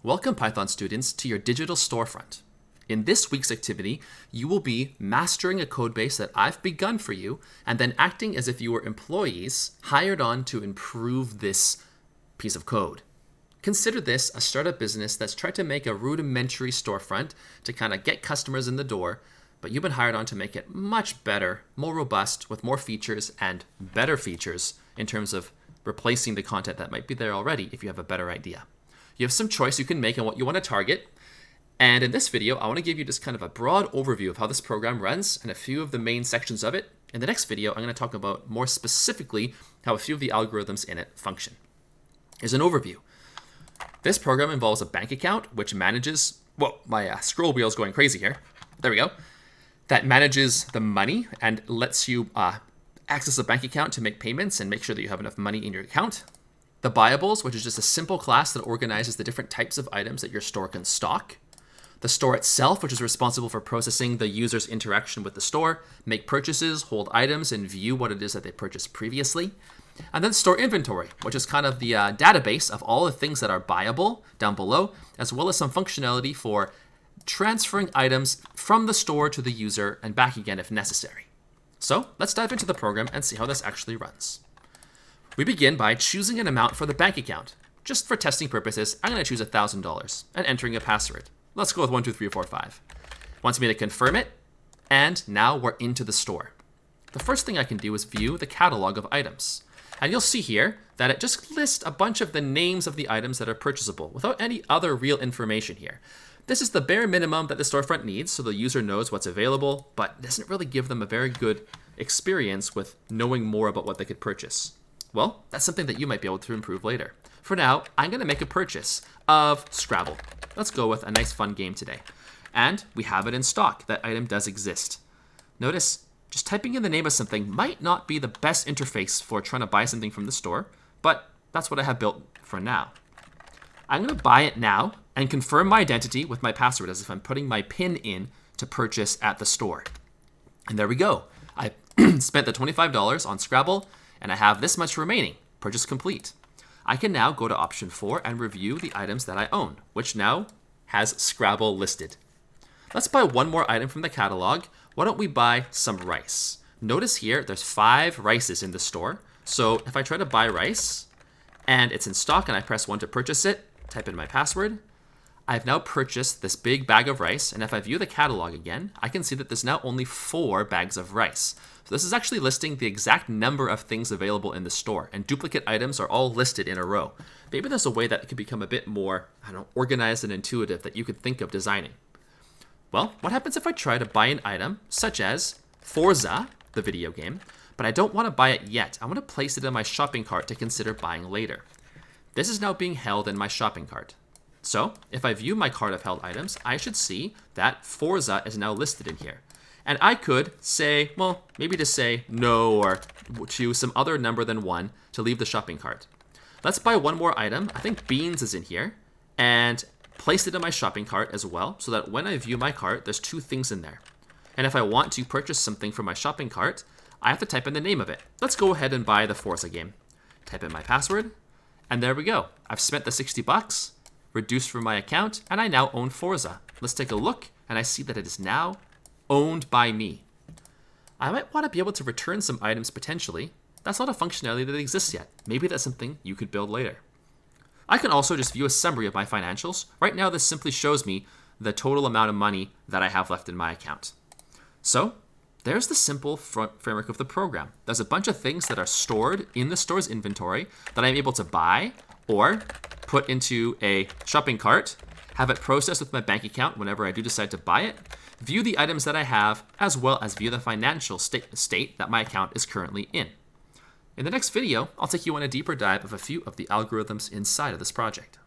Welcome, Python students, to your digital storefront. In this week's activity, you will be mastering a codebase that I've begun for you and then acting as if you were employees hired on to improve this piece of code. Consider this a startup business that's tried to make a rudimentary storefront to kind of get customers in the door, but you've been hired on to make it much better, more robust, with more features and better features in terms of replacing the content that might be there already if you have a better idea. You have some choice you can make on what you want to target. And in this video, I want to give you just kind of a broad overview of how this program runs and a few of the main sections of it. In the next video, I'm going to talk about more specifically how a few of the algorithms in it function. Here's an overview. This program involves a bank account, which manages, well, my scroll wheel is going crazy here. There we go. That manages the money and lets you access a bank account to make payments and make sure that you have enough money in your account. The buyables, which is just a simple class that organizes the different types of items that your store can stock. The store itself, which is responsible for processing the user's interaction with the store, make purchases, hold items, and view what it is that they purchased previously. And then store inventory, which is kind of the database of all the things that are buyable down below, as well as some functionality for transferring items from the store to the user and back again if necessary. So let's dive into the program and see how this actually runs. We begin by choosing an amount for the bank account. Just for testing purposes, I'm going to choose $1,000 and entering a password. Let's go with 12345. Wants me to confirm it, and now we're into the store. The first thing I can do is view the catalog of items. And you'll see here that it just lists a bunch of the names of the items that are purchasable without any other real information here. This is the bare minimum that the storefront needs so the user knows what's available, but doesn't really give them a very good experience with knowing more about what they could purchase. Well, that's something that you might be able to improve later. For now, I'm going to make a purchase of Scrabble. Let's go with a nice fun game today. And we have it in stock. That item does exist. Notice, just typing in the name of something might not be the best interface for trying to buy something from the store, but that's what I have built for now. I'm going to buy it now and confirm my identity with my password as if I'm putting my PIN in to purchase at the store. And there we go. I spent the $25 on Scrabble, and I have this much remaining. Purchase complete. I can now go to option 4 and review the items that I own, which now has Scrabble listed. Let's buy one more item from the catalog. Why don't we buy some rice? Notice here there's 5 rices in the store. So if I try to buy rice and it's in stock and I press 1 to purchase it, type in my password, I've now purchased this big bag of rice, and if I view the catalog again, I can see that there's now only 4 bags of rice. So this is actually listing the exact number of things available in the store, and duplicate items are all listed in a row. Maybe there's a way that it could become a bit more, organized and intuitive that you could think of designing. Well, what happens if I try to buy an item, such as Forza, the video game, but I don't want to buy it yet. I want to place it in my shopping cart to consider buying later. This is now being held in my shopping cart. So if I view my cart of held items, I should see that Forza is now listed in here. And I could say, well, maybe to say no or choose some other number than 1 to leave the shopping cart. Let's buy one more item. I think beans is in here, and place it in my shopping cart as well so that when I view my cart, there's 2 things in there. And if I want to purchase something from my shopping cart, I have to type in the name of it. Let's go ahead and buy the Forza game. Type in my password, and there we go. I've spent the $60. Reduced from my account, and I now own Forza. Let's take a look, and I see that it is now owned by me. I might want to be able to return some items potentially. That's not a functionality that exists yet. Maybe that's something you could build later. I can also just view a summary of my financials. Right now, this simply shows me the total amount of money that I have left in my account. So there's the simple framework of the program. There's a bunch of things that are stored in the store's inventory that I'm able to buy or put into a shopping cart, have it processed with my bank account whenever I do decide to buy it, view the items that I have, as well as view the financial state that my account is currently in. In the next video, I'll take you on a deeper dive of a few of the algorithms inside of this project.